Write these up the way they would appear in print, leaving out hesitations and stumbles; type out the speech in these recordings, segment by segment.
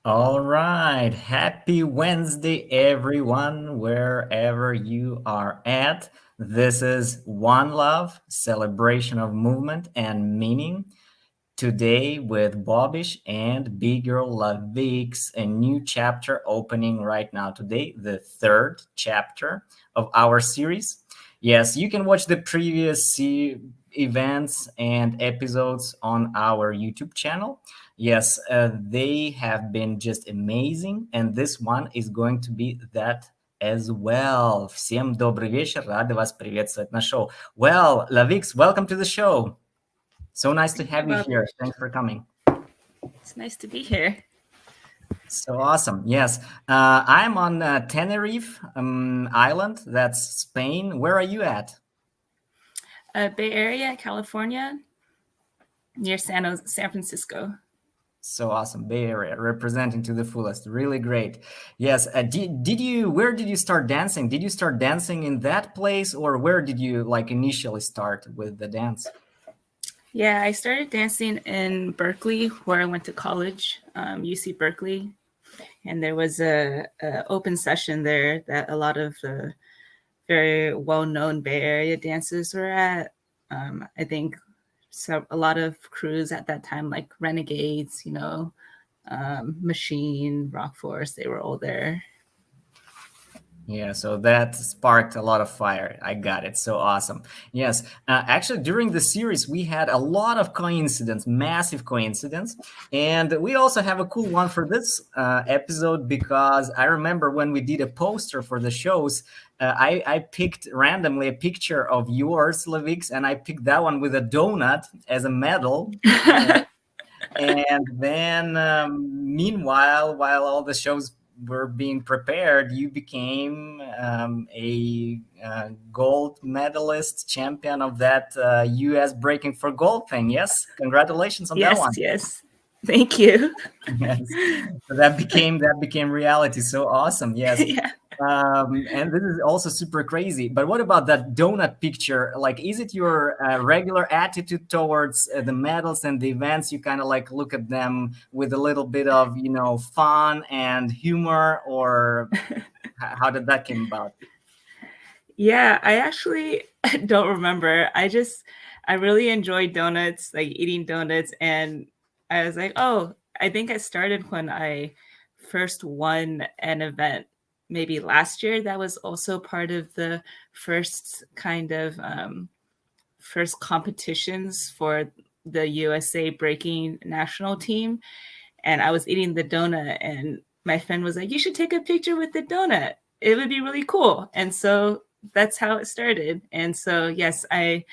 All right. Happy Wednesday, everyone, wherever you are at. This is One Love, celebration of movement and meaning. Today with Bobish and Big Girl Lavix, a new chapter opening right now. Today, the third chapter of our series. Yes, you can watch the previous events and episodes on our YouTube channel. Yes, they have been just amazing, and this one is going to be that as well. Всем добрый вечер, рады вас приветствовать на шоу. Well, Lavix, welcome to the show. So nice to Thank you, have you here. Bobby. Thanks for coming. It's nice to be here. So awesome. Yes. I'm on Tenerife Island. That's Spain. Where are you at? Bay Area, California, near San Francisco. So awesome. Bay Area, representing to the fullest. Really great. Yes. Where did you start dancing? Did you start dancing in that place, or where did you like initially start with the dance? Yeah, I started dancing in Berkeley, where I went to college, UC Berkeley, and there was a open session there that a lot of the very well-known Bay Area dancers were at. I think a lot of crews at that time, like Renegades, Machine, Rock Force, they were all there. Yeah, so that sparked a lot of fire. I got it. So awesome. Yes. Actually, during the series, we had a lot of coincidence, massive coincidence. And we also have a cool one for this episode because I remember when we did a poster for the shows, I picked randomly a picture of yours, Levix, and I picked that one with a donut as a medal. And then, meanwhile, while all the shows were being prepared, you became a gold medalist champion of that US Breaking for Gold thing. Yes, congratulations on that Yes, one. yes. Thank you. Yes, so that became reality. So awesome. Yes. Yeah. And this is also super crazy. But what about that donut picture? Like, is it your regular attitude towards the medals and the events? You kind of like look at them with a little bit of, fun and humor, or how did that came about? Yeah, I actually don't remember. I really enjoy donuts, like eating donuts. And I was like, oh, I think I started when I first won an event, maybe last year. That was also part of the first kind of first competitions for the USA breaking national team. And I was eating the donut, and my friend was like, you should take a picture with the donut. It would be really cool. And so that's how it started. And so, yes, I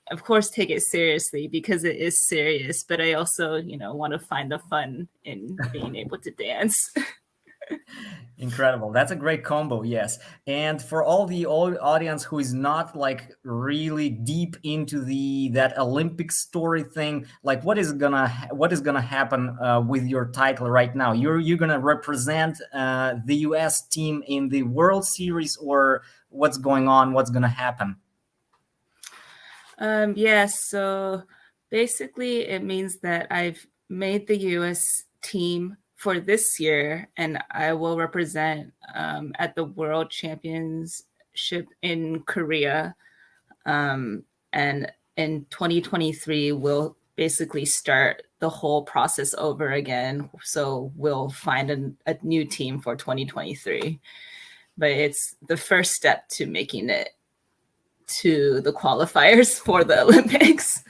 of course take it seriously because it is serious, but I also, want to find the fun in being able to dance. Incredible. That's a great combo, yes. And for all the old audience who is not like really deep into the that Olympic story thing, like what is gonna happen with your title right now? You're gonna represent the US team in the World Series, or what's going on? What's gonna happen? Yes, so basically it means that I've made the US team for this year, and I will represent at the World Championship in Korea. And in 2023, we'll basically start the whole process over again. So we'll find a new team for 2023. But it's the first step to making it to the qualifiers for the Olympics.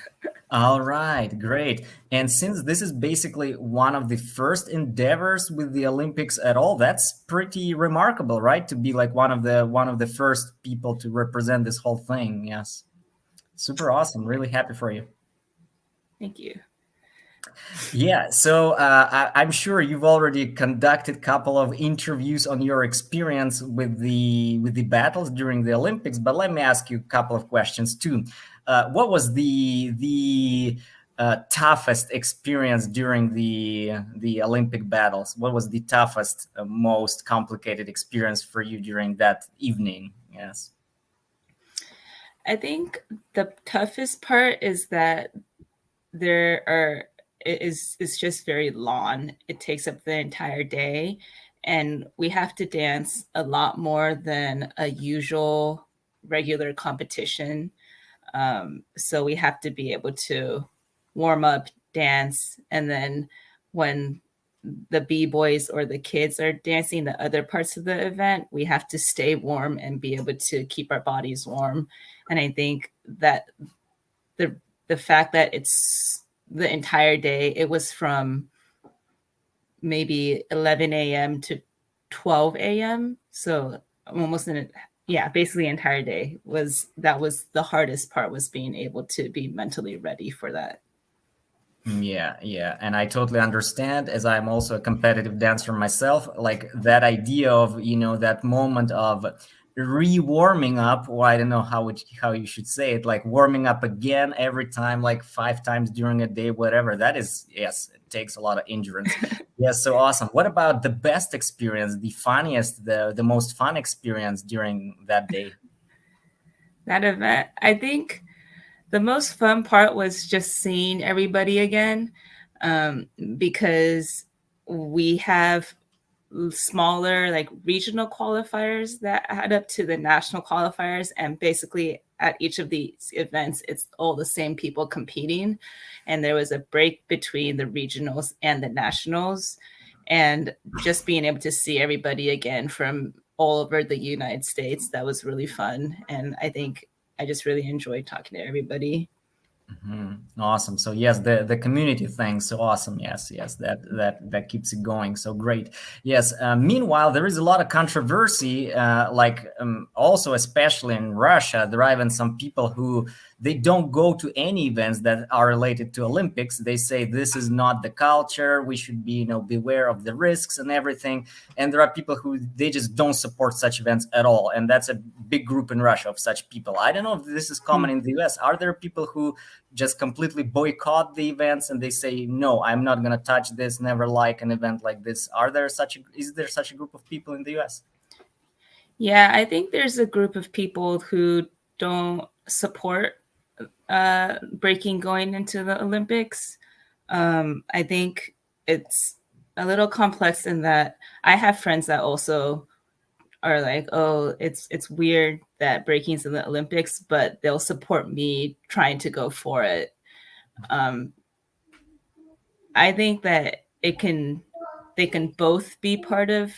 All right, great. And since this is basically one of the first endeavors with the Olympics at all, that's pretty remarkable, right? To be like one of the first people to represent this whole thing. Yes. Super awesome. Really happy for you. Thank you. Yeah, so I'm sure you've already conducted a couple of interviews on your experience with the battles during the Olympics, but let me ask you a couple of questions too. What was the toughest experience during the Olympic battles? What was the toughest, most complicated experience for you during that evening? Yes. I think the toughest part is that there are is just very long. It takes up the entire day, and we have to dance a lot more than a usual regular competition. So we have to be able to warm up, dance, and then when the b-boys or the kids are dancing the other parts of the event, we have to stay warm and be able to keep our bodies warm. And I think that the the fact that it's the entire day, it was from maybe 11 a.m. to 12 a.m. So almost yeah, basically entire day was the hardest part, was being able to be mentally ready for that. Yeah, yeah. And I totally understand, as I'm also a competitive dancer myself, like that idea of, that moment of re-warming up. Well, I don't know how you should say it, like warming up again every time, like 5 times during a day, whatever. That is, yes, it takes a lot of endurance. Yes, so awesome. What about the best experience, the funniest, the most fun experience during that day? That event, I think the most fun part was just seeing everybody again, because we have smaller like regional qualifiers that add up to the national qualifiers, and basically at each of these events it's all the same people competing, and there was a break between the regionals and the nationals, and just being able to see everybody again from all over the United States, that was really fun. And I think I just really enjoyed talking to everybody. Awesome. So yes, the community thing. So awesome. Yes, yes. That keeps it going. So great. Yes. Meanwhile, there is a lot of controversy. Also, especially in Russia, there are even some people who they don't go to any events that are related to Olympics. They say this is not the culture. We should be, beware of the risks and everything. And there are people who they just don't support such events at all. And that's a big group in Russia of such people. I don't know if this is common in the US. Are there people who just completely boycott the events and they say, no, I'm not going to touch this, never like an event like this? Is there such a group of people in the US? Yeah, I think there's a group of people who don't support breaking going into the Olympics. I think it's a little complex in that I have friends that also are like, oh, it's weird that breaking's in the Olympics, but they'll support me trying to go for it. Um, I think that they can both be part of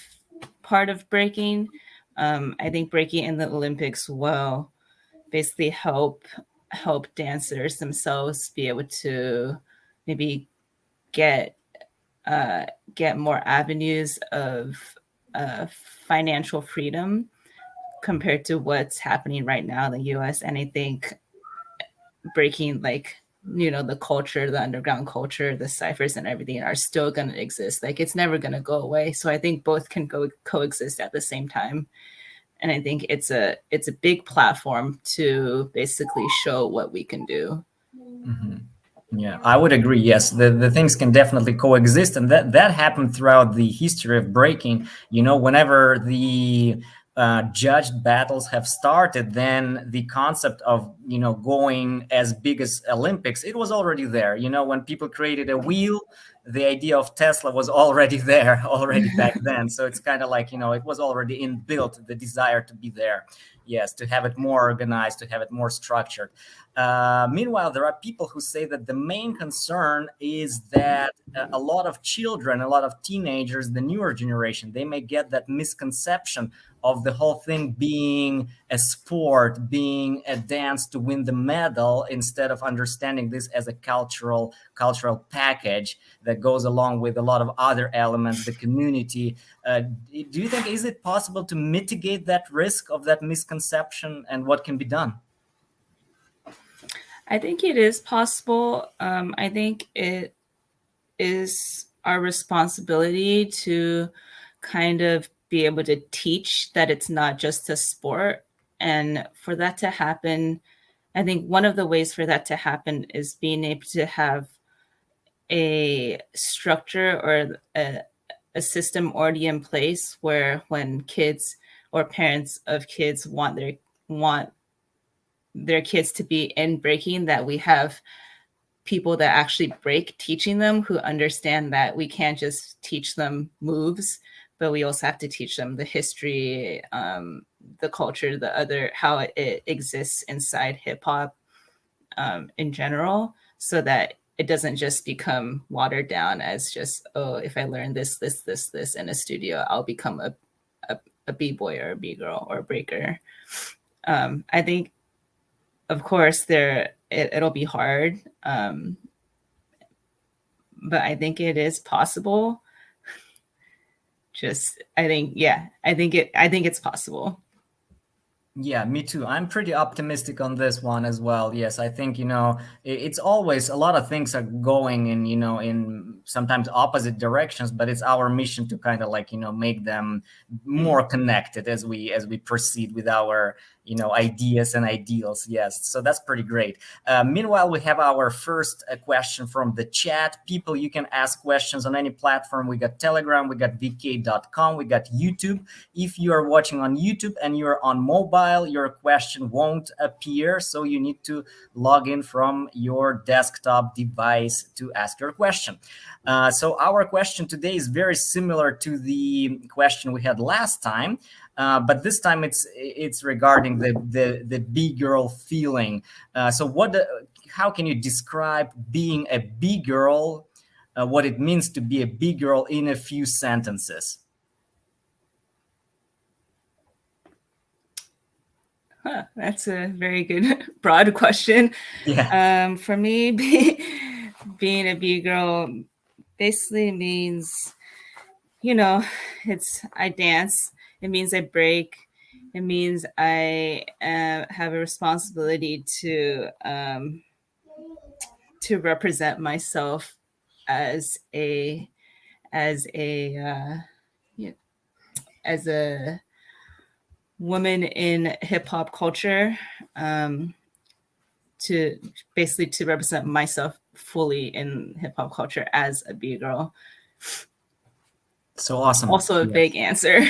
breaking. I think breaking in the Olympics will basically help dancers themselves be able to maybe get get more avenues of financial freedom compared to what's happening right now in the US. And I think breaking like, the culture, the underground culture, the ciphers and everything are still going to exist. Like it's never going to go away. So I think both can coexist at the same time. And I think it's a big platform to basically show what we can do. Mm-hmm. Yeah, I would agree. Yes, the things can definitely coexist, and that happened throughout the history of breaking. Whenever the judged battles have started, then the concept of going as big as Olympics, it was already there. When people created a wheel, the idea of Tesla was already there already back then. So it's kind of like it was already inbuilt, the desire to be there. Yes, to have it more organized, to have it more structured. Meanwhile, there are people who say that the main concern is that a lot of children, a lot of teenagers, the newer generation, they may get that misconception of the whole thing being a sport, being a dance to win the medal, instead of understanding this as a cultural package that goes along with a lot of other elements, the community. Do you think, is it possible to mitigate that risk of that misconception, and what can be done? I think it is possible. I think it is our responsibility to kind of be able to teach that it's not just a sport. And for that to happen, I think one of the ways for that to happen is being able to have a structure or a system already in place where when kids or parents of kids want their kids to be in breaking, that we have people that actually break teaching them, who understand that we can't just teach them moves, but we also have to teach them the history, the culture, the other, how it exists inside hip hop in general, so that it doesn't just become watered down as just, oh, if I learn this in a studio, I'll become a b-boy or a b-girl or a breaker. I think, of course, it'll be hard, but I think it is possible. I think it's possible. Yeah, me too. I'm pretty optimistic on this one as well. Yes, I think, it's always a lot of things are going in, in sometimes opposite directions, but it's our mission to kind of like, make them more connected as we proceed with our, ideas and ideals. Yes, so that's pretty great. Meanwhile, we have our first question from the chat. People, you can ask questions on any platform. We got Telegram, we got vk.com, we got YouTube. If you are watching on YouTube and you're on mobile, your question won't appear, so you need to log in from your desktop device to ask your question. So our question today is very similar to the question we had last time, but this time it's regarding the b-girl feeling. How can you describe being a b-girl, what it means to be a b-girl in a few sentences? That's a very good broad question. Yeah. For me, being a b-girl basically means, I dance. It means I break. It means I have a responsibility to represent myself as a as a as a woman in hip hop culture, to basically to represent myself fully in hip hop culture as a b-girl. So awesome. Also a big answer.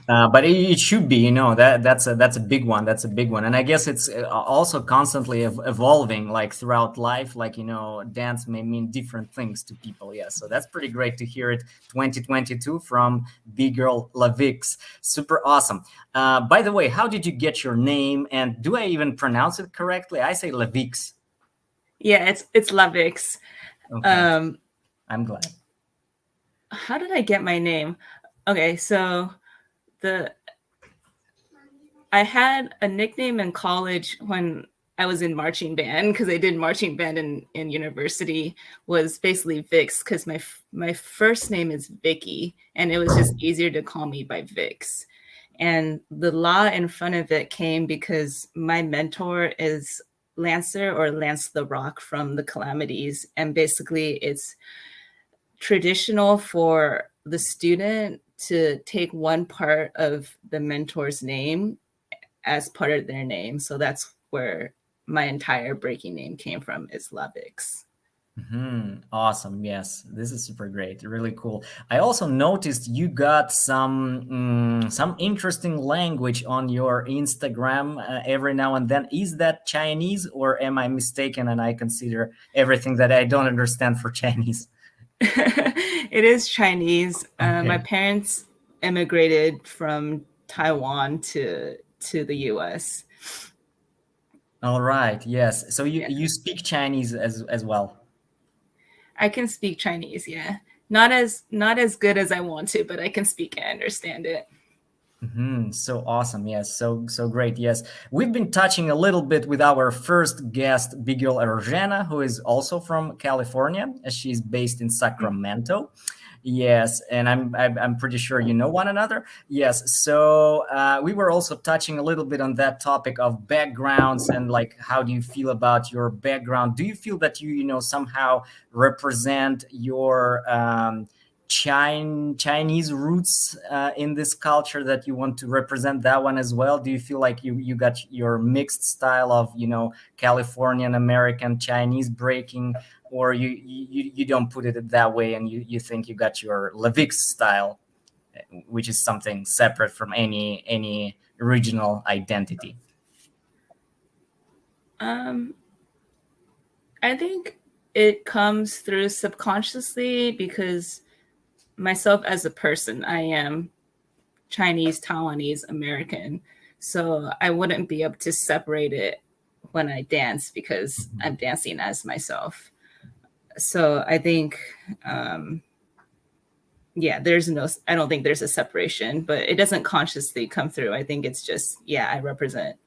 But it should be, that's a big one. That's a big one, and I guess it's also constantly evolving, like throughout life. Like, dance may mean different things to people. Yeah, so that's pretty great to hear it. 2022 from B-girl Lavix. Super awesome. By the way, how did you get your name? And do I even pronounce it correctly? I say Lavix. Yeah, it's Lavix. Okay. I'm glad. How did I get my name? Okay, so I had a nickname in college when I was in marching band, because I did marching band in university, was basically Vix, because my first name is Vicki, and it was just easier to call me by Vix. And the law in front of it came because my mentor is Lancer, or Lance the Rock, from the Calamities. And basically it's traditional for the student to take one part of the mentor's name as part of their name. So that's where my entire breaking name came from, is Lavix. Awesome. Yes, this is super great. Really cool. I also noticed you got some interesting language on your Instagram every now and then. Is that Chinese, or am I mistaken and I consider everything that I don't understand for Chinese? It is Chinese. Okay. My parents immigrated from Taiwan to the US. All right. Yes. So you speak Chinese as well. I can speak Chinese, yeah. Not as good as I want to, but I can speak and understand it. So awesome. Yes. So great. Yes. We've been touching a little bit with our first guest, Big Girl Erogena, who is also from California. She's based in Sacramento. Yes, and I'm pretty sure you know one another. Yes, so we were also touching a little bit on that topic of backgrounds, and like, how do you feel about your background? Do you feel that you somehow represent your Chinese roots in this culture, that you want to represent that one as well? Do you feel like you got your mixed style of Californian American Chinese breaking, or you don't put it that way, and you think you got your Lavix style, which is something separate from any regional identity? I think it comes through subconsciously because myself as a person, I am Chinese, Taiwanese, American. So I wouldn't be able to separate it when I dance because I'm dancing as myself. So I think, yeah, I don't think there's a separation, but it doesn't consciously come through. I think it's just, yeah, I represent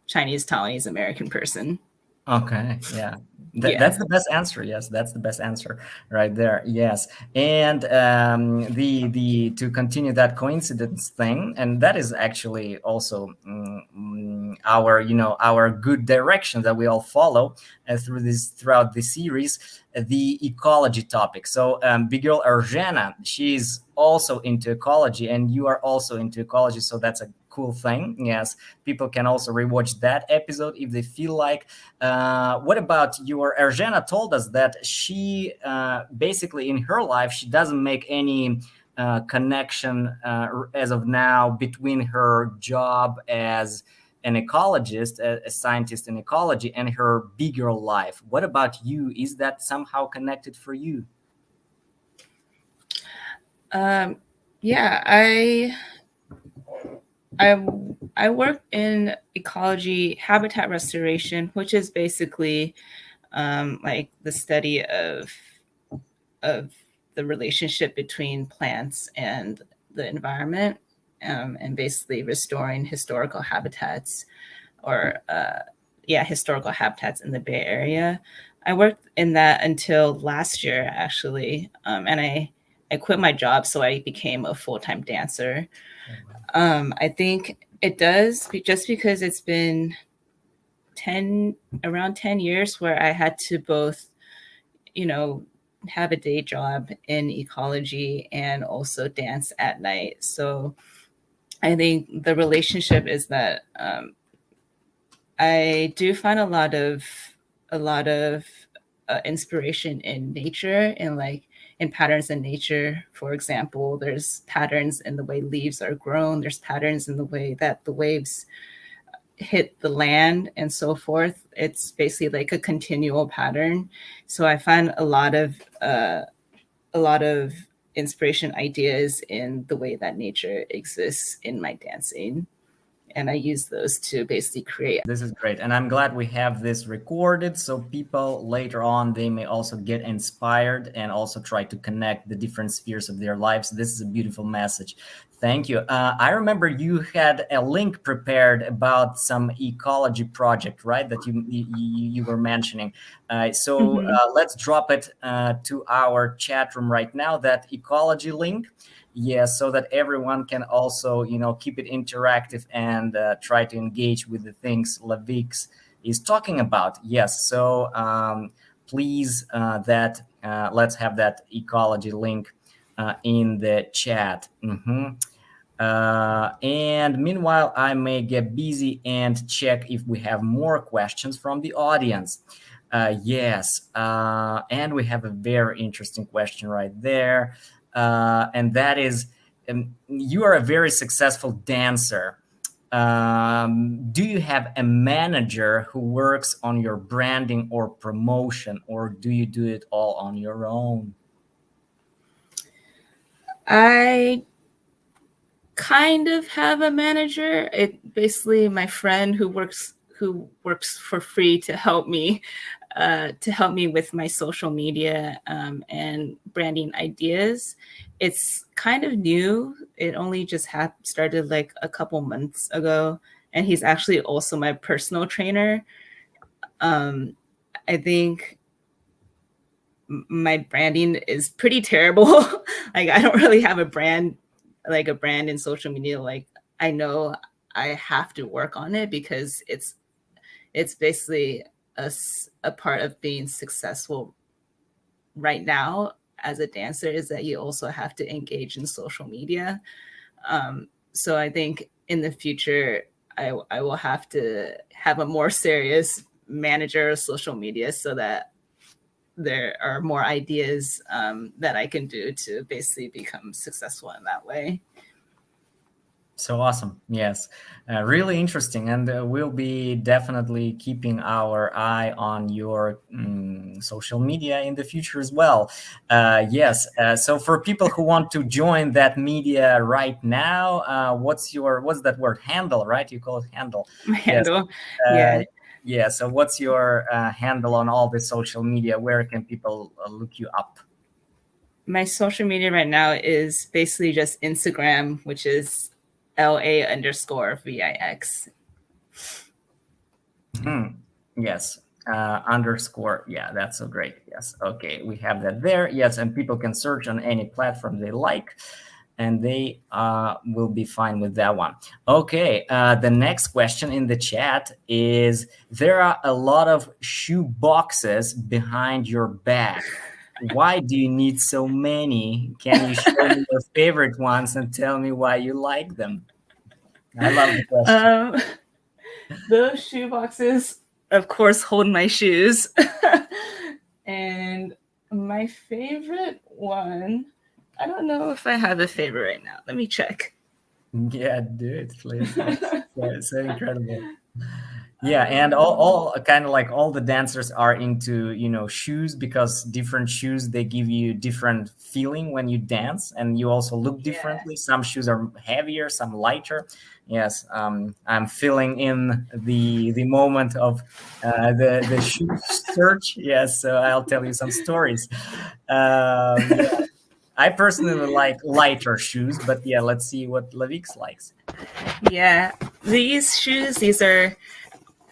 Chinese, Taiwanese, American person. Okay, yeah. Yeah. That's the best answer. Yes, that's the best answer right there. Yes, and the to continue that coincidence thing, and that is actually also our our good direction that we all follow throughout the series, the ecology topic. So, big girl Arjana, she's also into ecology, and you are also into ecology. So that's a cool thing. Yes, people can also rewatch that episode if they feel like. What about your Ergena told us that she basically in her life she doesn't make any connection as of now between her job as an ecologist, a scientist in ecology, and her bigger life. What about you? Is that somehow connected for you? Um, yeah, I I work in ecology habitat restoration, which is basically like the study of the relationship between plants and the environment, and basically restoring historical habitats or yeah, historical habitats in the Bay Area. I worked in that until last year, actually, and I quit my job, so I became a full time dancer. I think it does just because it's been 10 around 10 years where I had to both, you know, have a day job in ecology and also dance at night. So I think the relationship is that I do find a lot of inspiration in nature and like in patterns in nature. For example, there's patterns in the way leaves are grown. There's patterns in the way that the waves hit the land and so forth. It's basically like a continual pattern. So I find a lot of inspiration ideas in the way that nature exists in my dancing. And I use those to basically create. This is great. And I'm glad we have this recorded so people later on they may also get inspired and also try to connect the different spheres of their lives. This is a beautiful message. Thank you. I remember you had a link prepared about some ecology project, right? That you were mentioning. So Mhm. let's drop it to our chat room right now. That ecology link. Yes, so that everyone can also, keep it interactive and try to engage with the things Lavix is talking about. Yes, so please, that let's have that ecology link in the chat. And meanwhile, I may get busy and check if we have more questions from the audience. Yes, and we have a very interesting question right there. And that is, you are a very successful dancer. Do you have a manager who works on your branding or promotion, or do you do it all on your own? I kind of have a manager. It basically my friend who works for free to help me with my social media and branding ideas. It's kind of new. It only just started like a couple months ago, and he's actually also my personal trainer. Um, I think my branding is pretty terrible. Like I don't really have a brand in social media. Like I know I have to work on it because it's basically a part of being successful right now as a dancer is that you also have to engage in social media. So I think in the future, I will have to have a more serious manager of social media so that there are more ideas that I can do to basically become successful in that way. So awesome. Yes. Really interesting. And we'll be definitely keeping our eye on your social media in the future as well. Yes. So for people who want to join that media right now, what's that word? Handle, right? You call it handle. My Yes. handle. Uh, Yeah. yeah. So what's your handle on all the social media? Where can people look you up? My social media right now is basically just Instagram, which is LA_VIX. Mhm. Yes. Underscore. Yeah, that's so great. Yes. Okay. We have that there. Yes. And people can search on any platform they like, and they will be fine with that one. Okay. The next question in the chat is: there are a lot of shoe boxes behind your back. Why do you need so many? Can you show me your favorite ones and tell me why you like them? I love the question. Um, those shoe boxes, of course, hold my shoes. And my favorite one, I don't know if I have a favorite right now. Let me check. Yeah, do it, please. Yes, so incredible. Yeah, and all kind of like all the dancers are into shoes because different shoes they give you different feeling when you dance, and you also look Yeah. differently. Some shoes are heavier, some lighter. Yes, I'm feeling in the moment of the shoe search. Yes, so I'll tell you some stories. Yeah, I personally like lighter shoes, but yeah, let's see what Lavix likes. Yeah. These shoes, these are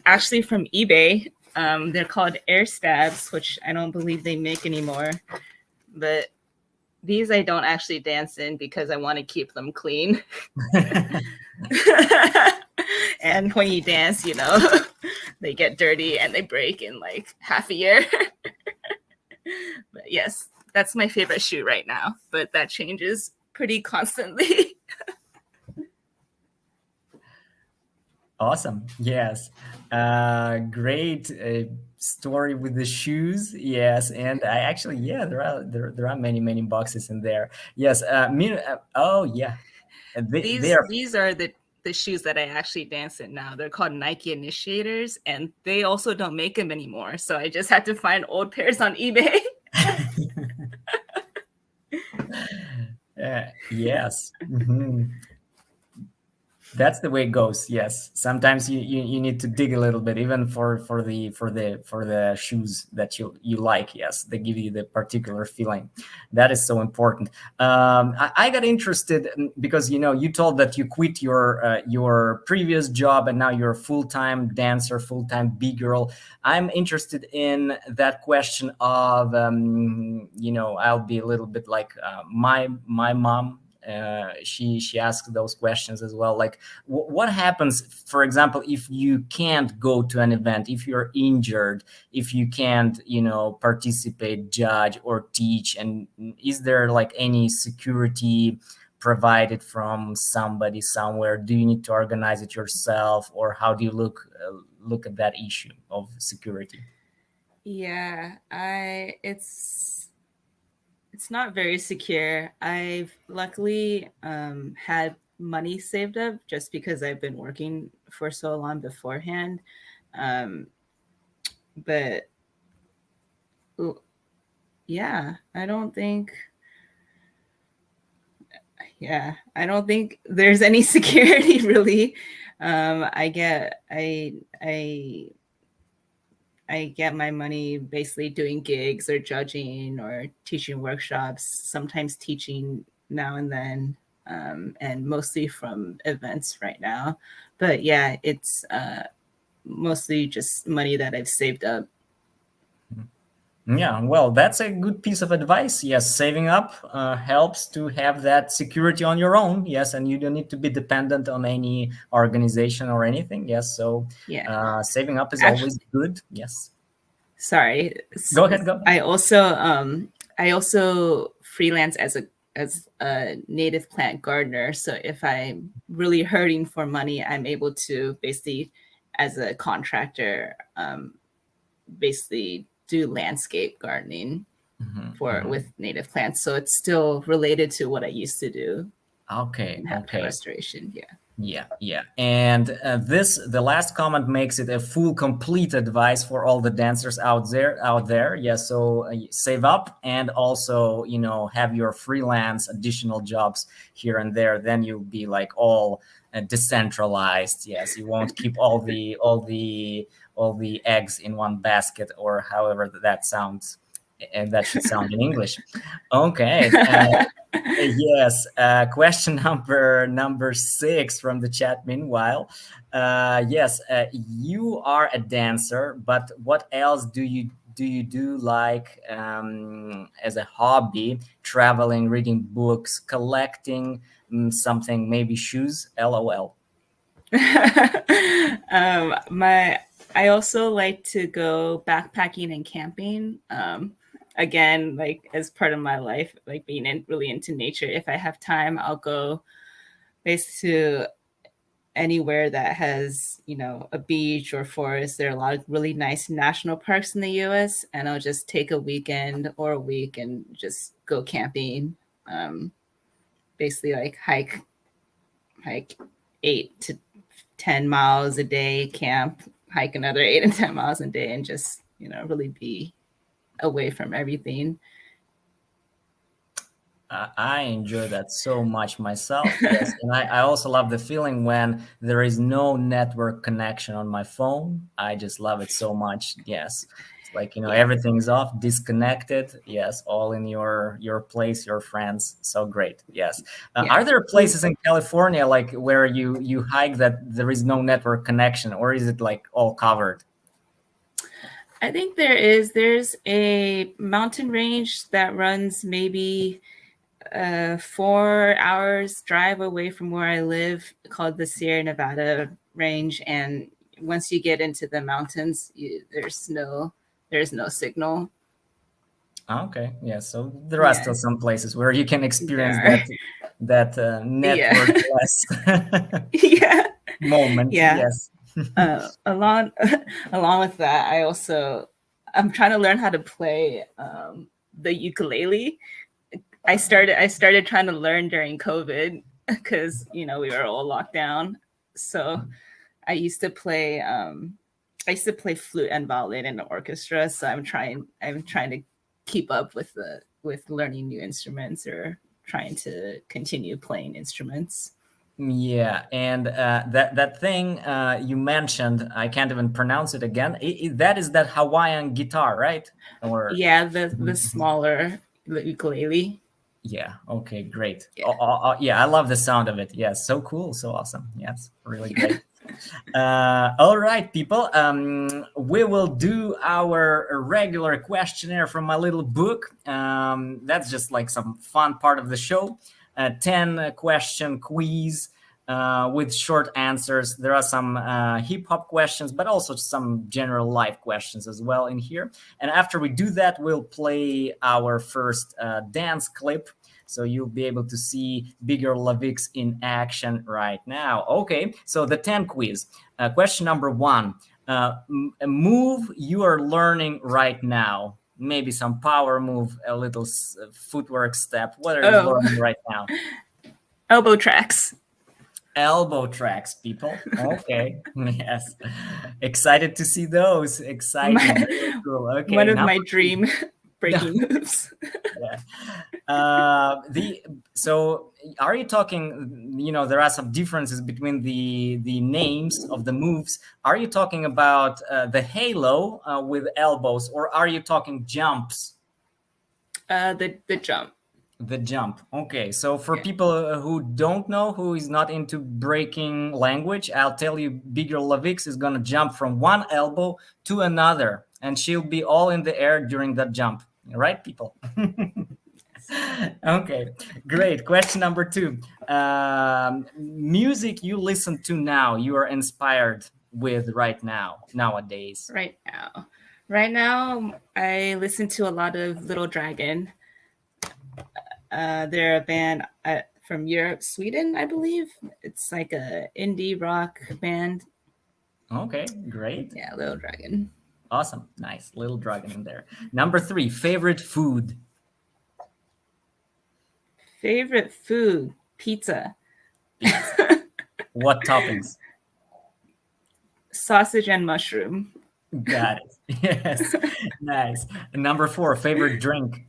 actually from eBay. They're called Air Stabs, which I don't believe they make anymore. But these I don't actually dance in because I want to keep them clean. And when you dance, they get dirty and they break in like half a year. But yes, that's my favorite shoe right now, but that changes pretty constantly. Awesome. Yes. Great story with the shoes. Yes, and I actually, yeah, there are many boxes in there. Yes. Oh yeah, they these are. these are the shoes that I actually dance in now. They're called Nike Initiators, and they also don't make them anymore. So I just had to find old pairs on eBay. Yes. That's the way it goes. Yes, sometimes you need to dig a little bit, even for the shoes that you like. Yes, they give you the particular feeling. That is so important. I got interested because you told that you quit your previous job and now you're a full time dancer, full time big girl. I'm interested in that question of I'll be a little bit like my mom. She asked those questions as well, like what happens, for example, if you can't go to an event, if you're injured, if you can't participate, judge, or teach, and is there like any security provided from somebody somewhere? Do you need to organize it yourself, or how do you look at that issue of security? Yeah, I it's not very secure. I've luckily had money saved up just because I've been working for so long beforehand. Um, but yeah, I don't think there's any security really. I get I get my money basically doing gigs or judging or teaching workshops, sometimes teaching now and then, and mostly from events right now. But yeah, it's mostly just money that I've saved up. Yeah, well, that's a good piece of advice. Yes, saving up helps to have that security on your own. Yes, and you don't need to be dependent on any organization or anything. Yes, so Yeah, saving up is actually, always good. Yes, sorry. go ahead, go ahead. I also freelance as a native plant gardener. So if I'm really hurting for money, I'm able to basically, as a contractor, basically do landscape gardening Mhm, for mhm. with native plants. So it's still related to what I used to do. Okay, and habitat okay. restoration. Yeah. Yeah, yeah. And the last comment makes it a full, complete advice for all the dancers out there. Yeah, so save up and also, have your freelance additional jobs here and there. Then you'll be like all decentralized. Yes, you won't keep all the eggs in one basket, or however that sounds, and that should sound in English. Okay. Yes, question number 6 from the chat. Meanwhile, yes, you are a dancer, but what else do you do, like, as a hobby? Traveling, reading books, collecting, something, maybe shoes. LOL. My I also like to go backpacking and camping. Again, like as part of my life, like being really into nature. If I have time, I'll go basically to anywhere that has, a beach or forest. There are a lot of really nice national parks in the US, and I'll just take a weekend or a week and just go camping. Um, Basically like hike 8 to 10 miles a day, camp, hike another 8 and 10 miles a day, and just really be away from everything. I enjoy that so much myself. Yes, and I also love the feeling when there is no network connection on my phone. I just love it so much. Yes, it's like, Yeah, everything's off, disconnected. Yes, all in your place, your friends. So great. Yes. yeah. Are there places in California, like, where you hike that there is no network connection, or is it like all covered? I think there's a mountain range that runs maybe 4 hours drive away from where I live, called the Sierra Nevada range. And once you get into the mountains, there's no signal. Okay. Yeah. So there are Yeah, still some places where you can experience there are. that Yeah. networkless Yeah. moment. Yeah. Yes. Along along with that, I'm trying to learn how to play the ukulele. I started trying to learn during COVID because we were all locked down. So I used to play flute and violin in the orchestra. So I'm trying to keep up with learning new instruments, or trying to continue playing instruments. Yeah, and that thing you mentioned, I can't even pronounce it again. That is that Hawaiian guitar, right? Or Yeah, the smaller the ukulele. yeah. Okay, great. Yeah. Yeah, I love the sound of it. Yes, so cool, so awesome. Yes, really great. All right, people. We will do our regular questionnaire from my little book. That's just like some fun part of the show. 10 question quiz with short answers. There are some hip hop questions, but also some general life questions as well in here. And after we do that, we'll play our first dance clip. So you'll be able to see Bigger Lavix in action right now. Okay, so the 10 quiz. Question number 1. A move you are learning right now. Maybe some power move, a little footwork step. What are you Oh, learning right now? elbow tracks. Elbow tracks, people. Okay. Yes. Excited to see those. Exciting. My Really cool. one Okay. of Number my 2. dream breaking moves. Yeah. The so are you talking? There are some differences between the names of the moves. Are you talking about the halo with elbows, or are you talking jumps? The jump. The jump. Okay, so for Yeah. people who don't know, who is not into breaking language, I'll tell you, Bigger Lavix is gonna jump from one elbow to another, and she'll be all in the air during that jump. Right, people? Okay, great. Question number 2. Music you listen to now, you are inspired with right now, nowadays. Right now. Right now, I listen to a lot of Little Dragon. They're a band from Europe, Sweden, I believe. It's like a indie rock band. Okay, great. Yeah, Little Dragon. Awesome. Nice. Little dragon in there. Number 3, favorite food. Favorite food. Pizza. Pizza. What toppings? Sausage and mushroom. Got it. Yes. Nice. Number four, favorite drink.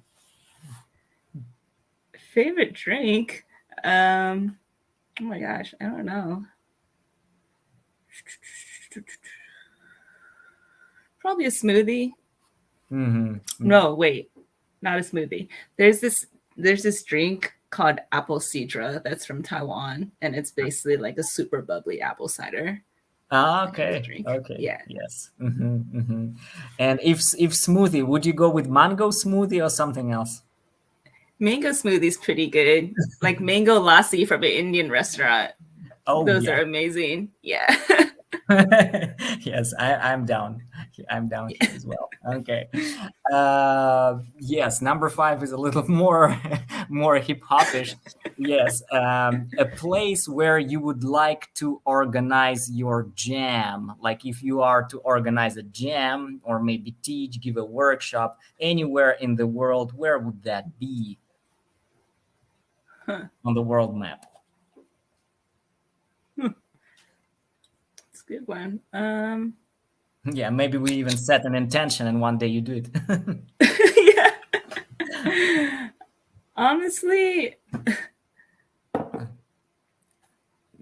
Favorite drink? Oh my gosh, I don't know. Probably a smoothie. No, wait, not a smoothie. There's this drink called apple cidra that's from Taiwan, and it's basically like a super bubbly apple cider. Ah, I think it's a okay. drink. Okay. Yeah, Yes. And if smoothie, would you go with mango smoothie or something else? mango smoothie's pretty good. Like mango lassi from an Indian restaurant. Oh Those yeah. are amazing. Yeah. Yes, I'm down. I'm down Yeah. here as well. Okay. Yes, number five is a little more more hip hopish. Yes, a place where you would like to organize your jam. Like if you are to organize a jam or maybe teach, give a workshop anywhere in the world, where would that be Huh. on the world map? It's a good one. Yeah, maybe we even set an intention and one day you do it. Yeah. Honestly,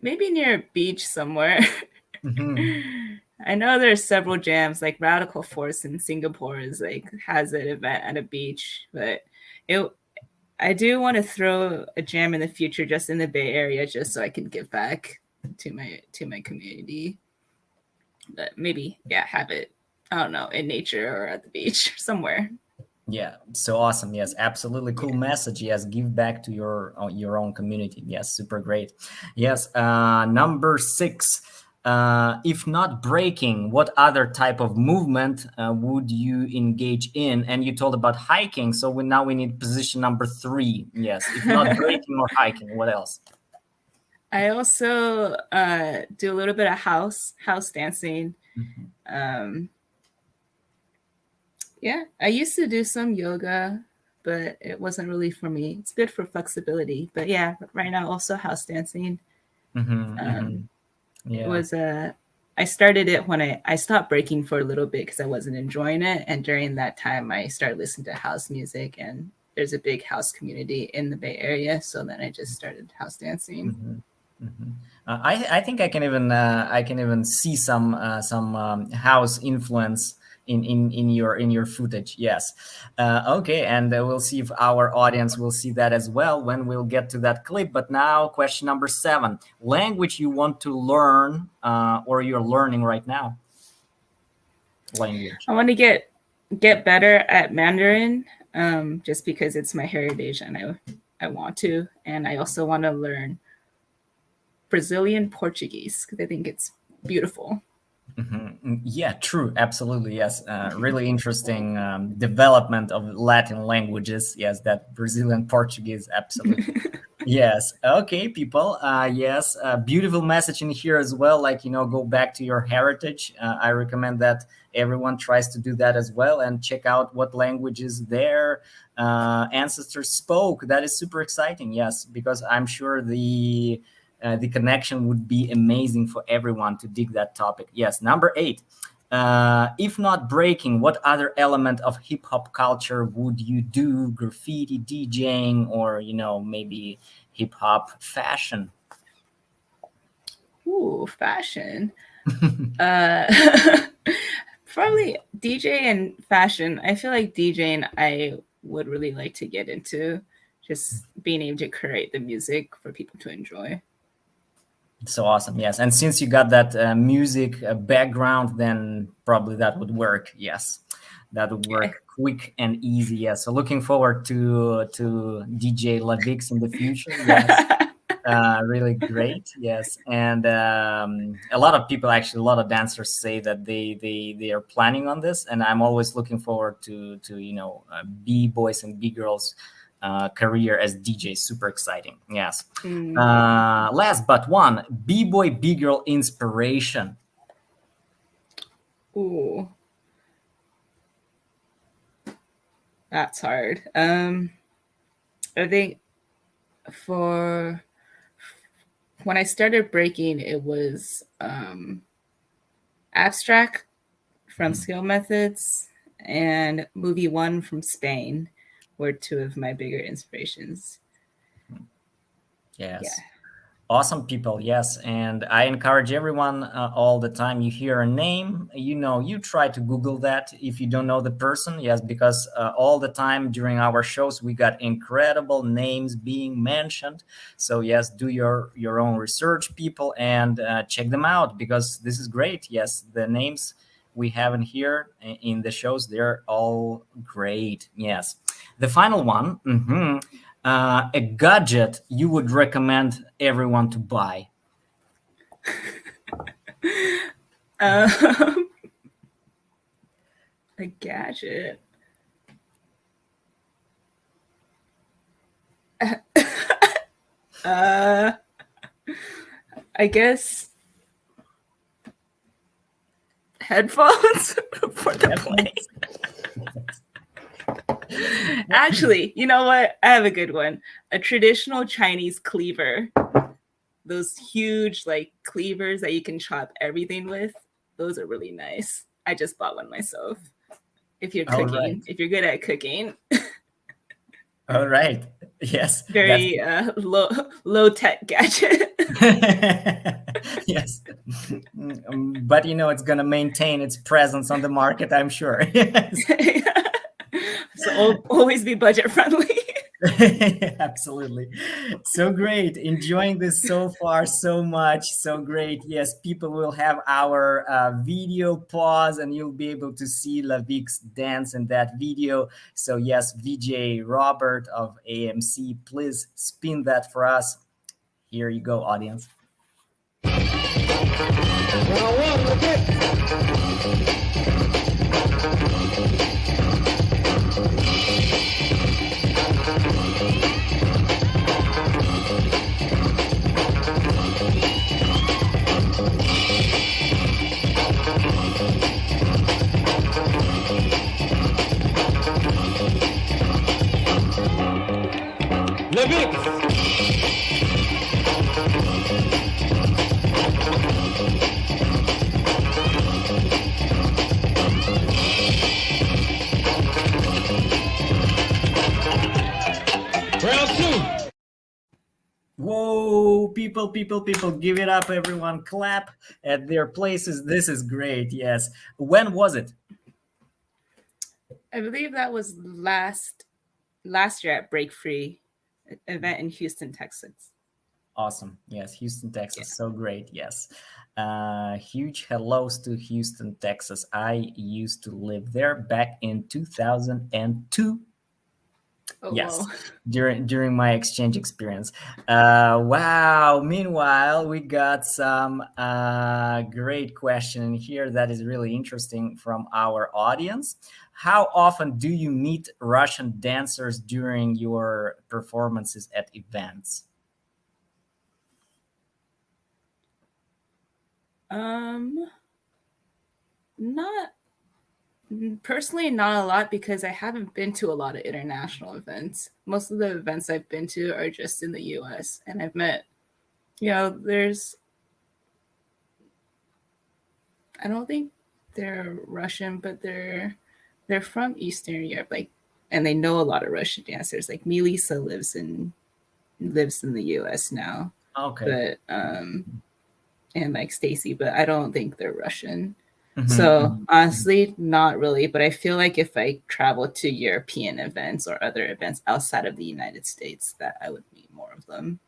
maybe near a beach somewhere. Mhm. I know there's several jams, like Radical Force in Singapore is like has an event at a beach, but it I do want to throw a jam in the future just in the Bay Area just so I can give back to my community. But maybe yeah, have it I don't know, in nature or at the beach or somewhere. Yeah, so awesome. Yes, absolutely cool Yeah. message. Yes, give back to your own community. Yes, super great. Yes, number six. If not breaking, what other type of movement would you engage in? And you told about hiking, so now we need position number three. Yes, if not breaking or hiking, what else? I also do a little bit of house dancing. Mhm. Um, yeah, I used to do some yoga, but it wasn't really for me. It's good for flexibility, but yeah, right now also house dancing. Mhm, Um, mhm. it Yeah. was I started it when I stopped breaking for a little bit because I wasn't enjoying it, and during that time I started listening to house music, and there's a big house community in the Bay Area, so then I just started house dancing. Mhm, mhm. I think I can even see some house influence in your footage. Yes. Okay, and we'll see if our audience will see that as well when we'll get to that clip. But now, question number seven: language you want to learn or you're learning right now? Language. I want to get better at Mandarin, just because it's my heritage and I want to, and I also want to learn Brazilian Portuguese because I think it's beautiful. Yeah, true. Absolutely. Yes. Really interesting development of Latin languages. Yes, that Brazilian Portuguese. Absolutely. Yes. Okay, people. Yes. Beautiful message in here as well. Like, go back to your heritage. I recommend that everyone tries to do that as well and check out what languages their ancestors spoke. That is super exciting. Yes, because I'm sure the connection would be amazing for everyone to dig that topic. Yes. Number eight. If not breaking, what other element of hip hop culture would you do? Graffiti, DJing, or maybe hip hop fashion? Ooh, fashion. Uh, probably DJ and fashion. I feel like DJing I would really like to get into, just being able to create the music for people to enjoy. So awesome. Yes. And since you got that music background, then probably that would work. Yes. That would Yeah. work quick and easy. Yes. So looking forward to DJ Lavix in the future. Yes. Really great. Yes. And a lot of people, actually, a lot of dancers say that they are planning on this. And I'm always looking forward to B boys and B girls career as DJ. Super exciting. Yes. Mm. Last but one, B-boy, B-girl inspiration. Ooh, that's hard. I think for when I started breaking, it was abstract from Mhm. skill methods and movie one from Spain were two of my bigger inspirations. Yeah. Yes. Awesome people, yes. And I encourage everyone all the time you hear a name, you try to Google that if you don't know the person. Yes, because all the time during our shows, we got incredible names being mentioned. So, yes, do your own research, people, and check them out because this is great. Yes, the names we have in here in the shows, they're all great. Yes. The final one. A gadget you would recommend everyone to buy? um, a gadget. uh, I guess headphones for the Headphones? plane. Actually, you know what? I have a good one. A traditional Chinese cleaver. Those huge like cleavers that you can chop everything with. Those are really nice. I just bought one myself. If you're All right. cooking, if you're good at cooking, All right. Yes, that's very low tech gadget. yes. But it's going to maintain its presence on the market, I'm sure. Yes. So always be budget friendly. Absolutely. So great. Enjoying this so far so much. So great. Yes, people will have our video pause and you'll be able to see Lavik's dance in that video. So, yes, VJ Robert of AMC, please spin that for us. Here you go, audience. Round one, let's get. Leviticus. Round two. Whoa, people, give it up, everyone. Clap at their places. This is great. Yes. When was it? I believe that was last year at Break Free event in Houston, Texas. Awesome. Yes, Houston, Yeah. Texas. So great. Yes. Huge hellos to Houston, Texas. I used to live there back in 2002. Oh Yes, wow. during my exchange experience. Wow. Meanwhile, we got some great question in here that is really interesting from our audience. How often do you meet Russian dancers during your performances at events? Not personally, not a lot because I haven't been to a lot of international events. Most of the events I've been to are just in the US, and I've met, there's, I don't think they're Russian, but they're from Eastern Europe, like, and they know a lot of Russian dancers. Like Milisa lives in the US now, Okay. but and like Stacy, but I don't think they're Russian. Mhm, So mhm, mhm, honestly, not really. But I feel like if I travel to European events or other events outside of the United States, that I would meet more of them.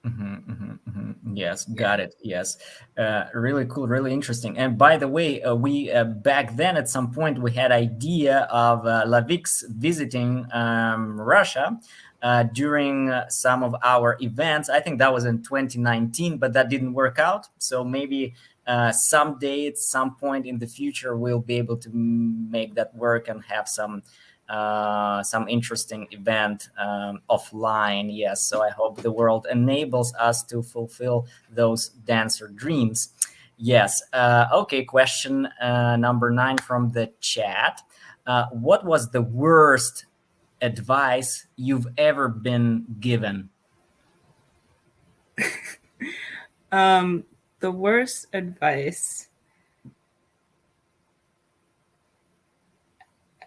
mhm, mhm, mhm. Yes, Yeah. got it. Yes, really cool, really interesting. And by the way, we back then at some point we had idea of Lavik's visiting Russia during some of our events. I think that was in 2019, but that didn't work out. So maybe someday at some point in the future we'll be able to make that work and have some interesting event offline. Yes, so I hope the world enables us to fulfill those dancer dreams. Yes. Okay. Question number 9 from the chat. What was the worst advice you've ever been given? The worst advice,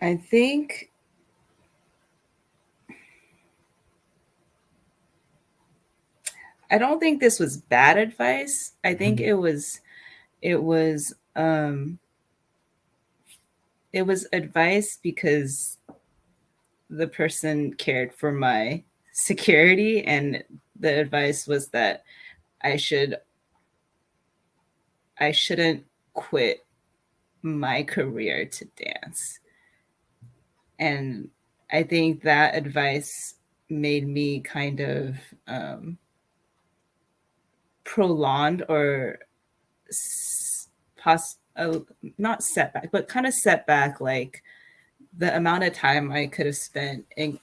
I think, I don't think this was bad advice. I think it was it was advice because the person cared for my security, and the advice was that I should I shouldn't quit my career to dance. And I think that advice made me kind of prolonged or not setback, but kind of setback, like the amount of time I could have spent in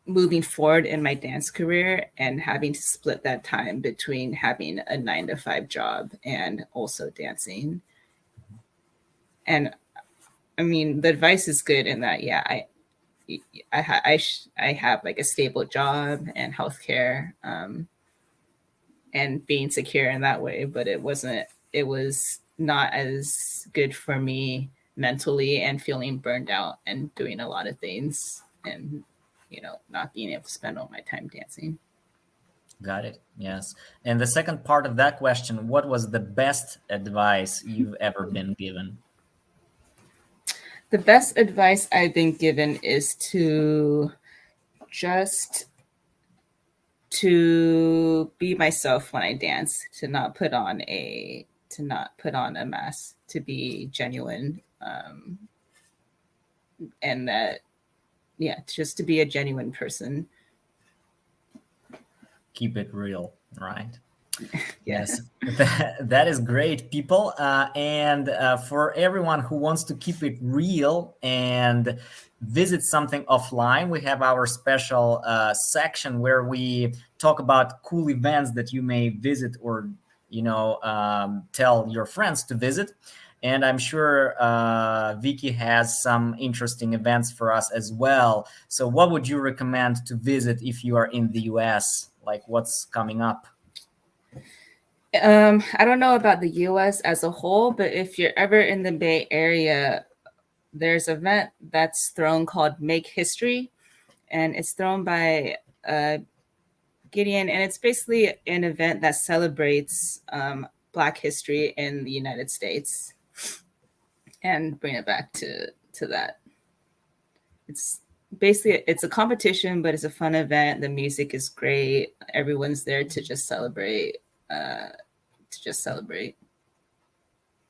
moving forward in my dance career and having to split that time between having a 9 to 5 job and also dancing. And I mean, the advice is good in that, yeah, I have like a stable job and healthcare, and being secure in that way, but it was not as good for me mentally and feeling burned out and doing a lot of things and, not being able to spend all my time dancing. Got it. Yes. And the second part of that question, what was the best advice you've ever been given? The best advice I've been given is just to be myself when I dance, to not put on a mask, to be genuine, and that, yeah, just to be a genuine person. Keep it real, right? Yeah. Yes, that is great, people. And for everyone who wants to keep it real and visit something offline, we have our special section where we talk about cool events that you may visit or, tell your friends to visit. And I'm sure Vicky has some interesting events for us as well. So, what would you recommend to visit if you are in the US? Like, what's coming up? I don't know about the US as a whole, but if you're ever in the Bay Area, there's an event that's thrown called Make History, and it's thrown by Gideon, and it's basically an event that celebrates Black history in the United States and bring it back to that. It's basically, it's a competition, but it's a fun event. The music is great. Everyone's there to just celebrate.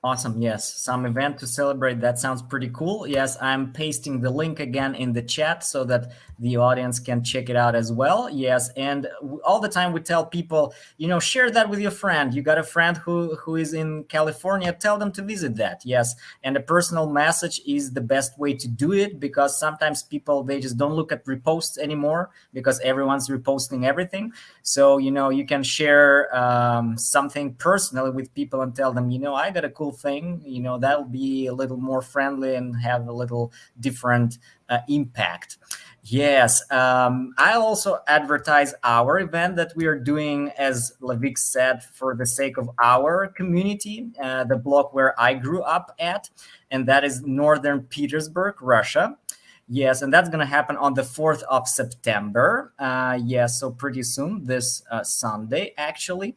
Awesome. Yes. Some event to celebrate. That sounds pretty cool. Yes. I'm pasting the link again in the chat so that the audience can check it out as well. Yes. And all the time we tell people, share that with your friend. You got a friend who is in California, tell them to visit that. Yes. And a personal message is the best way to do it, because sometimes people, they just don't look at reposts anymore because everyone's reposting everything. So, you can share something personally with people and tell them, I got a cool thing, that'll be a little more friendly and have a little different impact. Yes. I'll also advertise our event that we are doing, as Lavik said, for the sake of our community, the block where I grew up at, and that is Northern Petersburg, Russia. Yes, and that's going to happen on the 4th of September. Yes, so pretty soon, this Sunday, actually.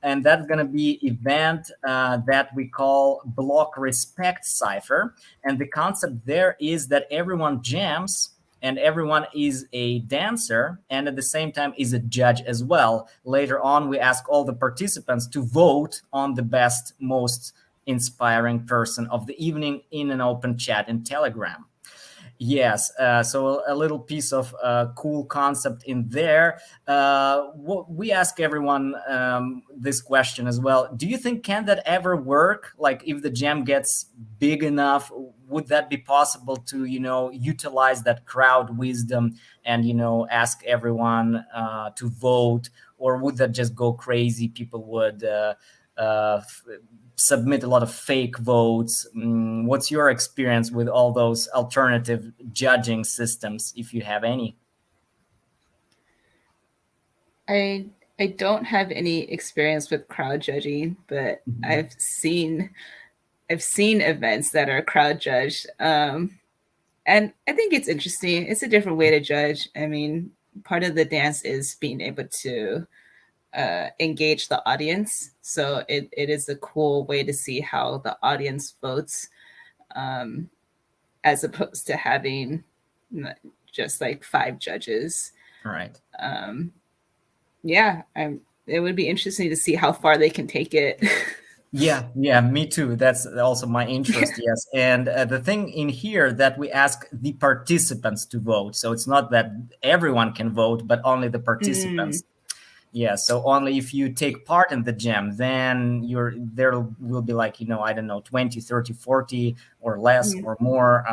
And that's going to be event that we call Block Respect Cipher. And the concept there is that everyone jams and everyone is a dancer and at the same time is a judge as well. Later on, we ask all the participants to vote on the best, most inspiring person of the evening in an open chat in Telegram. Yes, so a little piece of cool concept in there. We ask everyone this question as well. Do you think can that ever work? Like, if the jam gets big enough, would that be possible to utilize that crowd wisdom and ask everyone to vote, or would that just go crazy? People would submit a lot of fake votes. What's your experience with all those alternative judging systems, if you have any? I I don't have any experience with crowd judging, but Mhm. I've seen events that are crowd judged. And I think it's interesting. It's a different way to judge. I mean, part of the dance is being able to engage the audience. So it is a cool way to see how the audience votes, um, as opposed to having just like five judges. All right. Um, yeah, it would be interesting to see how far they can take it. Yeah, yeah, me too. That's also my interest. Yes, and the thing in here that we ask the participants to vote, so it's not that everyone can vote, but only the Mm, participants. Yeah, so only if you take part in the jam, then you're there will be like, I don't know, 20, 30, 40 or less mm, or more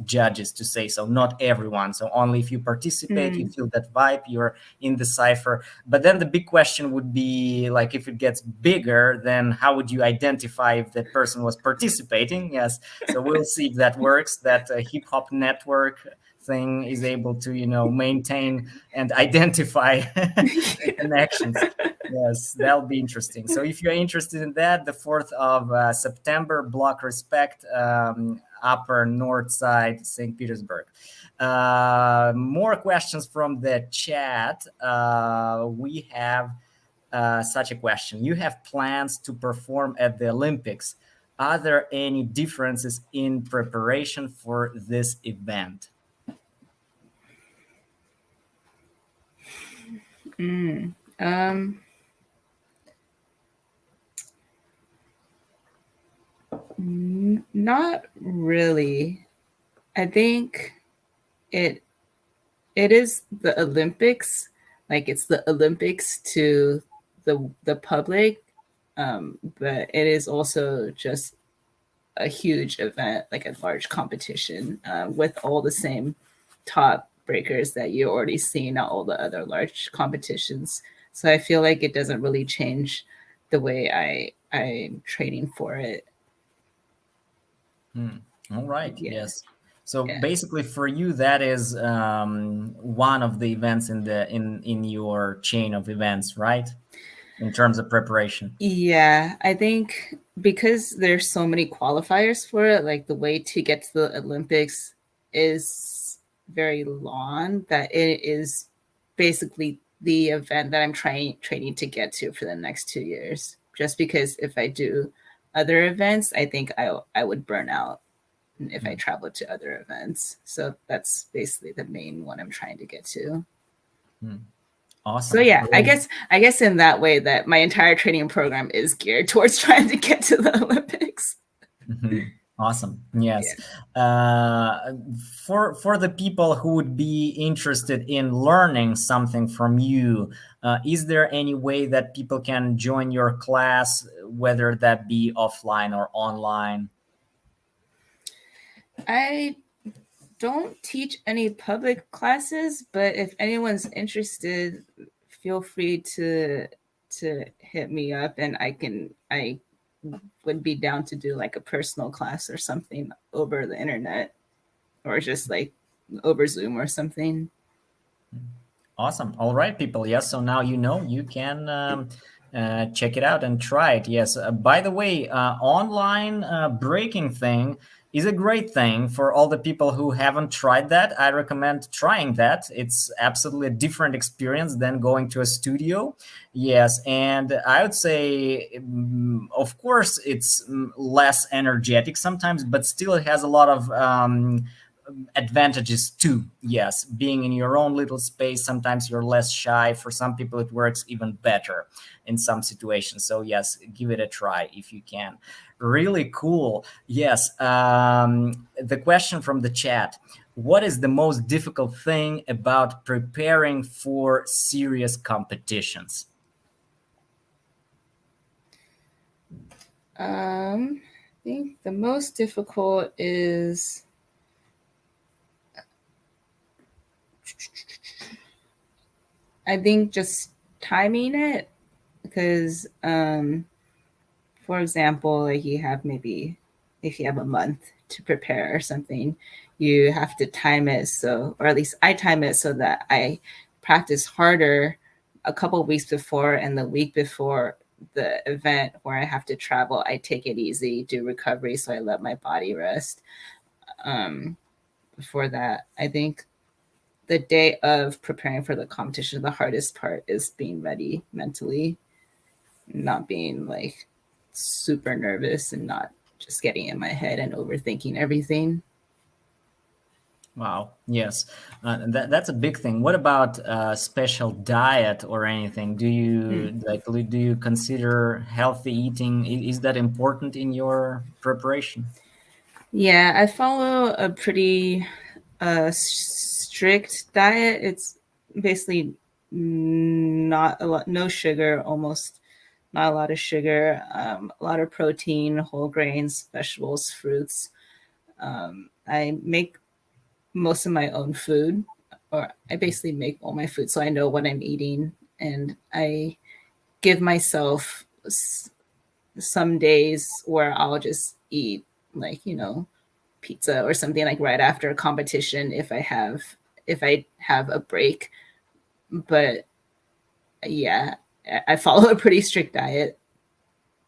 judges to say. So not everyone. So only if you participate, you mm. feel that vibe, you're in the cipher. But then the big question would be like, if it gets bigger, then how would you identify if that person was participating? Yes. So we'll see if that works, that hip hop network thing is able to, maintain and identify the connections. Yes, that'll be interesting. So if you're interested in that, the 4th of September, Block Respect, Upper North Side, St. Petersburg. More questions from the chat. We have such a question. You have plans to perform at the Olympics. Are there any differences in preparation for this event? Mm. Um, Not really. I think it it is the Olympics. Like it's the Olympics to the public, but it is also just a huge event, like a large competition, with all the same top breakers that you're already seeing at all the other large competitions. So I feel like it doesn't really change the way I'm training for it. Hmm. All right. Yeah, Yes. So yeah. basically, for you, that is one of the events in your chain of events, right? In terms of preparation. Yeah, I think because there's so many qualifiers for it, like the way to get to the Olympics is very long, that it is basically the event that I'm trying training to get to for the next 2 years. Just because if I do other events, I think I would burn out if I Hmm. travel to other events. So that's basically the main one I'm trying to get to. Hmm. So Awesome. yeah, Great. I guess in that way that my entire training program is geared towards trying to get to the Olympics. Mhm. Awesome. Yeah. Yes. For the people who would be interested in learning something from you, is there any way that people can join your class, whether that be offline or online? I don't teach any public classes, but if anyone's interested, feel free to hit me up and I would be down to do like a personal class or something over the internet or just like over Zoom or something. Awesome. All right, people. Yes. So now you can check it out and try it. Yes. By the way, online breaking thing is a great thing for all the people who haven't tried that. I recommend trying that. It's absolutely a different experience than going to a studio. Yes. And I would say, of course, it's less energetic sometimes, but still it has a lot of advantages too. Yes, being in your own little space, sometimes you're less shy. For some people it works even better in some situations. So yes, give it a try if you can. Really cool. Yes. The question from the chat: what is the most difficult thing about preparing for serious competitions? I think the most difficult is I think just timing it because for example, like you have maybe if you have a month to prepare or something, you have to time it so or at least I time it so that I practice harder a couple of weeks before and the week before the event where I have to travel, I take it easy, do recovery, so I let my body rest. Before that, I think the day of preparing for the competition, the hardest part is being ready mentally, not being like super nervous and not just getting in my head and overthinking everything. Wow. Yes, that's a big thing. What about special diet or anything? Do you do you consider healthy eating? Is that important in your preparation? Yeah, I follow a pretty strict diet. It's basically not a lot, no sugar, almost not a lot of sugar, a lot of protein, whole grains, vegetables, fruits. I make most of my own food, or I basically make all my food, so I know what I'm eating, and I give myself some days where I'll just eat like, pizza or something like right after a competition if I have a break. But yeah, I follow a pretty strict diet.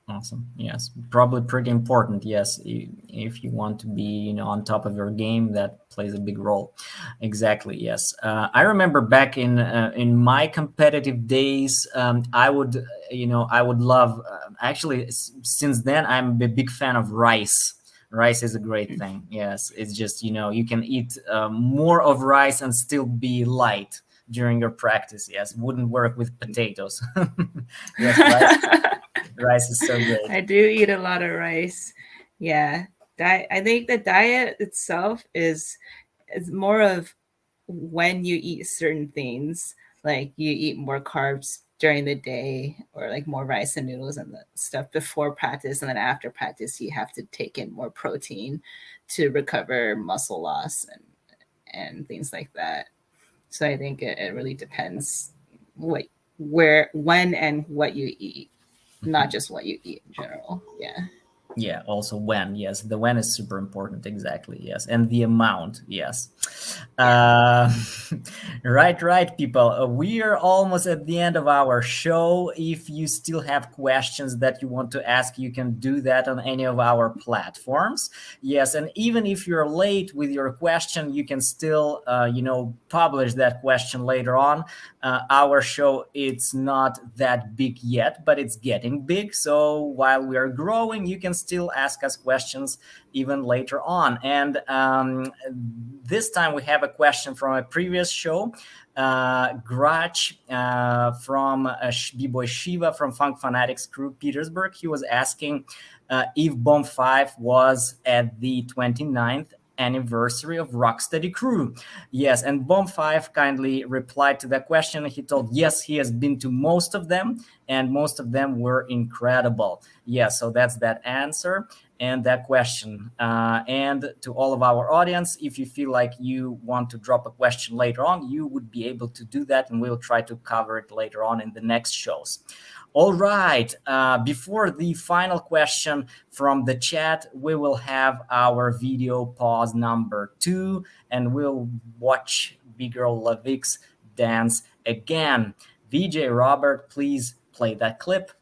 Awesome. Yes, probably pretty important. Yes, if you want to be, on top of your game, that plays a big role. Exactly. Yes. I remember back in my competitive days, I would, I would love. Actually, since then, I'm a big fan of rice. Rice is a great thing. Yes, it's just you can eat more of rice and still be light during your practice. Yes, wouldn't work with potatoes. Yes, rice is so great. I do eat a lot of rice. Yeah. I think the diet itself is more of when you eat certain things, like you eat more carbs during the day or like more rice and noodles and the stuff before practice, and then after practice you have to take in more protein to recover muscle loss and things like that. So I think it really depends when and what you eat, not just what you eat in general. Yeah, also when. Yes, the when is super important. Exactly. Yes, and the amount. Yes. Right, people. We are almost at the end of our show. If you still have questions that you want to ask, you can do that on any of our platforms. Yes, and even if you're late with your question, you can still, publish that question later on. Our show, it's not that big yet, but it's getting big. So while we are growing, you can still ask us questions even later on. And this time we have a question from a previous show. Grach from B-Boy Shiva from Funk Fanatics Crew Petersburg. He was asking if Bomb 5 was at the 29th anniversary of Rocksteady Crew. Yes, and Bomb 5 kindly replied to that question. He told, yes, he has been to most of them, and most of them were incredible. Yes, so that's that answer and that question. And to all of our audience, if you feel like you want to drop a question later on, you would be able to do that, and we'll try to cover it later on in the next shows. All right. Before the final question from the chat, we will have our video pause number 2, and we'll watch Big Girl Lavix dance again. VJ Robert, please play that clip.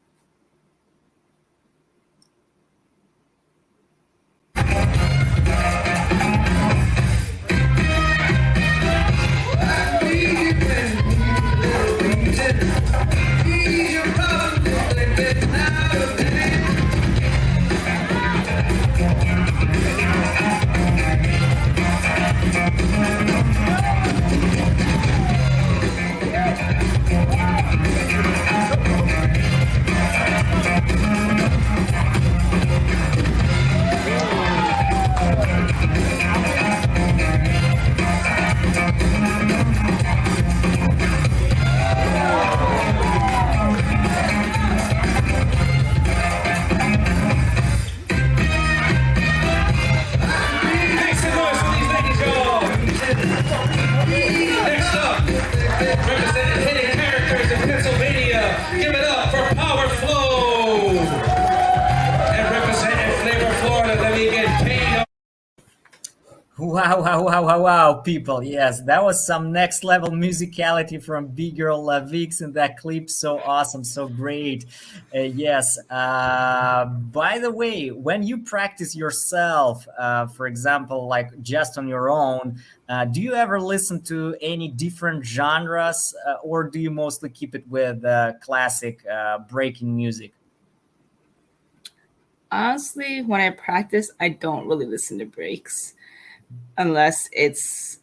Wow, wow, wow, wow, wow, people. Yes, that was some next level musicality from Big Girl Lavix in that clip. So awesome, so great. Yes. By the way, when you practice yourself, for example, like just on your own, do you ever listen to any different genres, or do you mostly keep it with classic breaking music? Honestly, when I practice, I don't really listen to breaks unless it's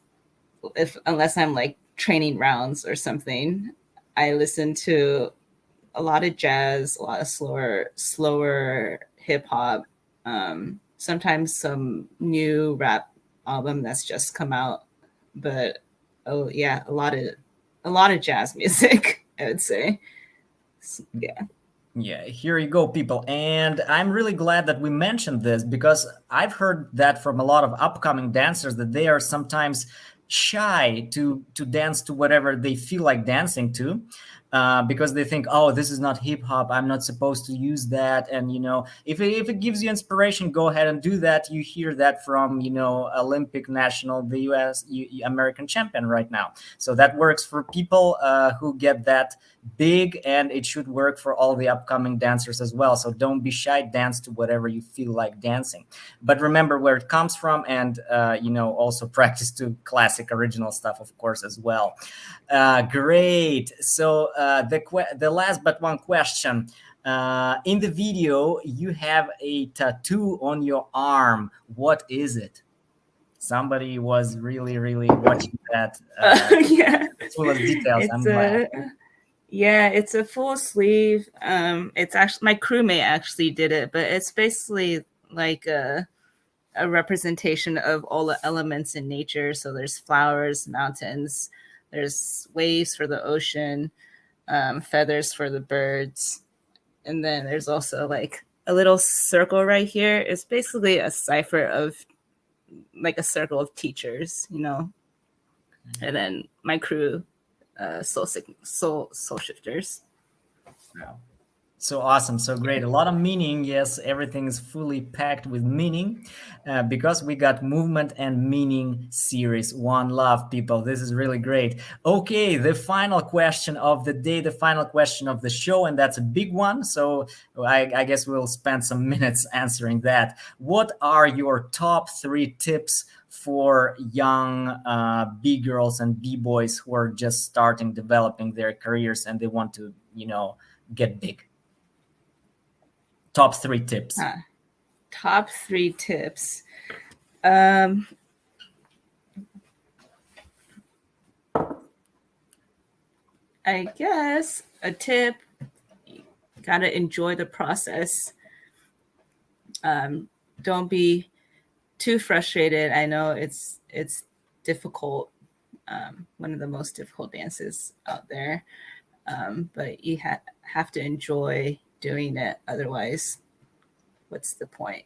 if unless I'm like training rounds or something. I listen to a lot of jazz, a lot of slower hip hop, sometimes some new rap album that's just come out. But oh yeah, a lot of jazz music, I would say. Yeah. Yeah, here you go, people. And I'm really glad that we mentioned this because I've heard that from a lot of upcoming dancers that they are sometimes shy to dance to whatever they feel like dancing to. Because they think, oh, this is not hip hop. I'm not supposed to use that. And if it gives you inspiration, go ahead and do that. You hear that from Olympic national, the U.S. American champion right now. So that works for people who get that big, and it should work for all the upcoming dancers as well. So don't be shy, dance to whatever you feel like dancing, but remember where it comes from, and also practice to classic original stuff, of course, as well. Great. So the last but one question. In the video you have a tattoo on your arm. What is it? Somebody was really really watching that Yeah. full of details. It's I'm glad. a Yeah, it's a full sleeve. It's actually my crewmate actually did it, but it's basically like a representation of all the elements in nature. So there's flowers, mountains, there's waves for the ocean, feathers for the birds, and then there's also like a little circle right here. It's basically a cipher of like a circle of teachers, and then my crew, soul shifters. Wow. So awesome, so great. A lot of meaning. Yes, everything is fully packed with meaning because we got movement and meaning series. One love, people. This is really great. Okay, the final question of the day, the final question of the show, and that's a big one. So I guess we'll spend some minutes answering that. What are your top 3 tips for young B girls and B boys who are just starting developing their careers and they want to, get big? Top 3 tips. Top 3 tips. Um, I guess a tip, you gotta enjoy the process. Don't be too frustrated. I know it's difficult, one of the most difficult dances out there, but you have to enjoy doing it. Otherwise, what's the point?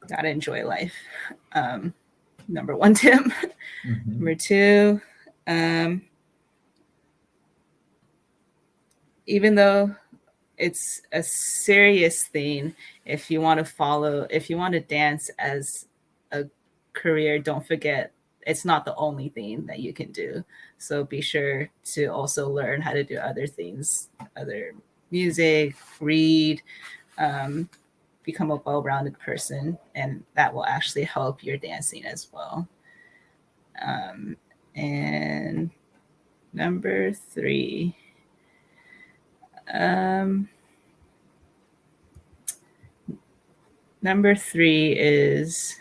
Gotta enjoy life. Number 1 tip. Mhm. Number 2, even though it's a serious thing, if you want to dance as a career, don't forget it's not the only thing that you can do. So be sure to also learn how to do other things, other music, read, become a well-rounded person, and that will actually help your dancing as well. And number 3, number 3 is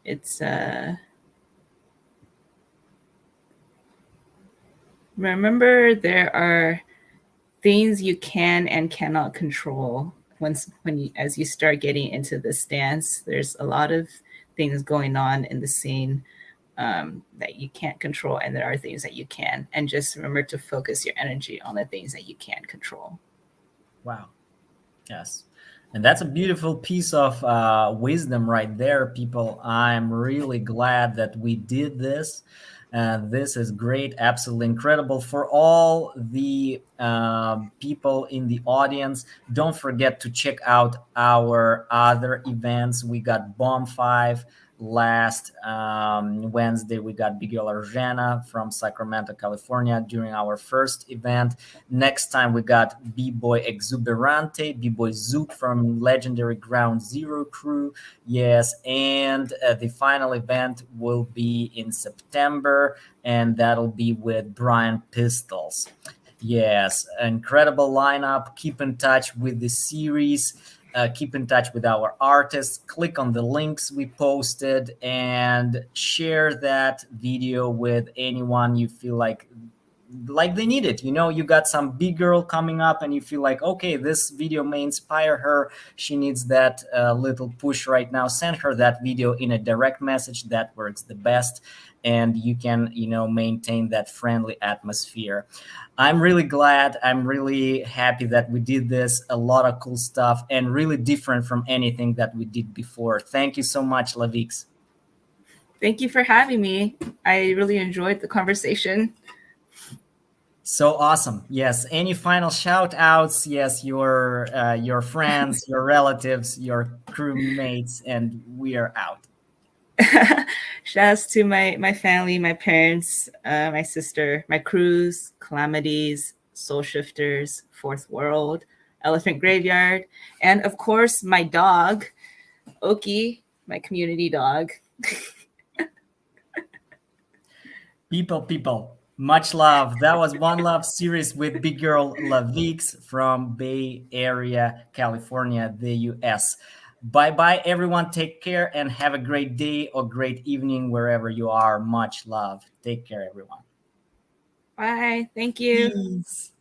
it's remember there are things you can and cannot control as you start getting into this dance. There's a lot of things going on in the scene, that you can't control, and there are things that you can. And just remember to focus your energy on the things that you can control. Wow. Yes. And that's a beautiful piece of wisdom right there, people. I'm really glad that we did this. This is great, absolutely incredible. For all the people in the audience, don't forget to check out our other events. We got Bomb 5 last Wednesday. We got Miguel Arjena from Sacramento, California during our first event. Next time we got B-Boy Exuberante, B-Boy Zook from legendary Ground Zero crew. Yes, and the final event will be in September, and that'll be with Brian Pistols. Yes, incredible lineup. Keep in touch with the series. Keep in touch with our artists. Click on the links we posted and share that video with anyone you feel like they need it. You got some big girl coming up and you feel like, okay, this video may inspire her. She needs that little push right now. Send her that video in a direct message. That works the best, and you can maintain that friendly atmosphere. I'm really glad, I'm really happy that we did this. A lot of cool stuff and really different from anything that we did before. Thank you so much, Lavix. Thank you for having me. I really enjoyed the conversation. So awesome. Yes. Any final shout outs? Yes, your friends, your relatives, your crewmates, and we are out. Shouts to my family, my parents, my sister, my crews, Calamities, Soulshifters, Fourth World, Elephant Graveyard, and of course my dog, Oki, my community dog. People, much love. That was One Love series with big girl Lavix from Bay Area, California, the US. Bye bye, everyone. Take care and have a great day or great evening wherever you are. Much love. Take care, everyone. Bye. Thank you. Peace.